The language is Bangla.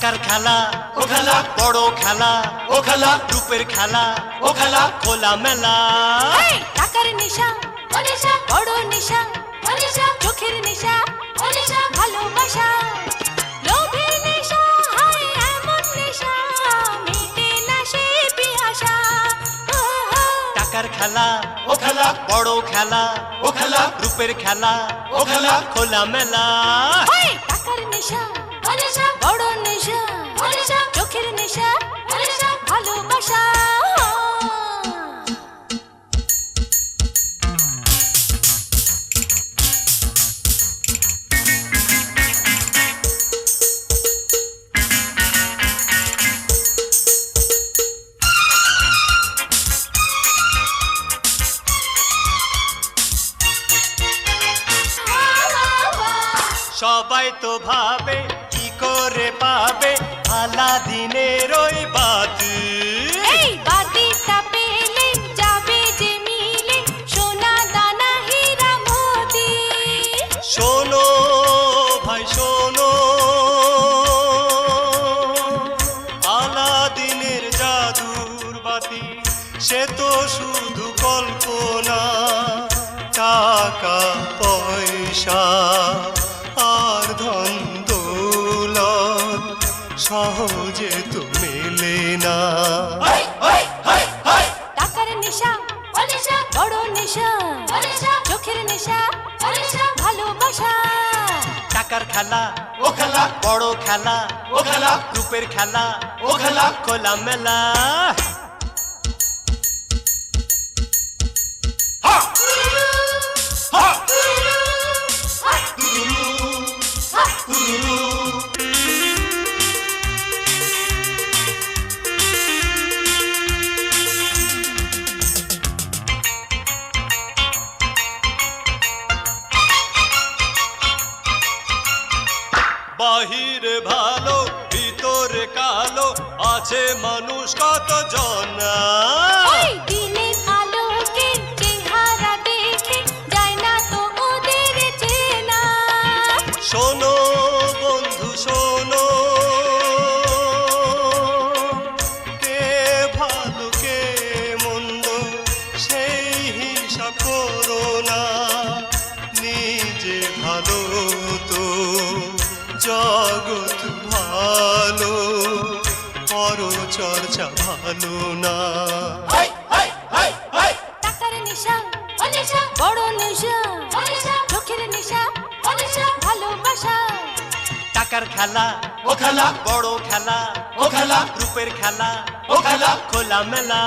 টাকার খেলা ও খেলা, বড় খেলা ও খেলা, রূপের খেলা ও খেলা, খোলা মেলা। টাকার নেশা ও নেশা, বড় নেশা ও নেশা, চোখের নেশা ও নেশা, ভালোবাসা লোভের নেশা, হায় এমন নেশা মিটে না সে পিয়াসা। টাকার খেলা ও খেলা, বড় খেলা ও খেলা, রূপের খেলা ও খেলা, খোলা মেলা। টাকার নেশা ও নেশা, বড় নেশা ও নেশা, চোখের নেশা ও নেশা, ভালোবাসা। সবাই তো ভাবে কি করে পাবে আলাদিনের ওই বাতি। এই বাতিটা পেলে যাবে যে মিলে সোনা দানা হীরা মোতি। শোনো ভাই শোনো, আলাদিনের জাদুর বাতি সে তো শুধু কল্পনা। টাকা পয়সা আর ধন দৌলত সহজে তো মেলে না। টাকার নেশা ও নেশা, বড় নেশা ও নেশা, চোখের নেশা ও নেশা, ভালোবাসা। টাকার খেলা ও খেলা, বড় খেলা ও খেলা, রূপের খেলা ও খেলা, খোলা মেলা। বাহিরে ভালো ভিতরে কালো আছে মানুষ কত জনা। দিনের আলোকে চেহারা দেখে যায় না তো ওদের চেনা। শোনো বন্ধু শোনো, কে ভালো কে মন্দ সেই হিসাব করো না। নিজে ভালো তো জগৎ ভালো, পরচর্চা ভালো না। টাকার নেশা ও নেশা, বড় নেশা ও নেশা, চোখের নেশা ও নেশা, ভালোবাসা। টাকার খেলা ও খেলা, বড় খেলা ও খেলা, রূপের খেলা ও খেলা, খোলা মেলা।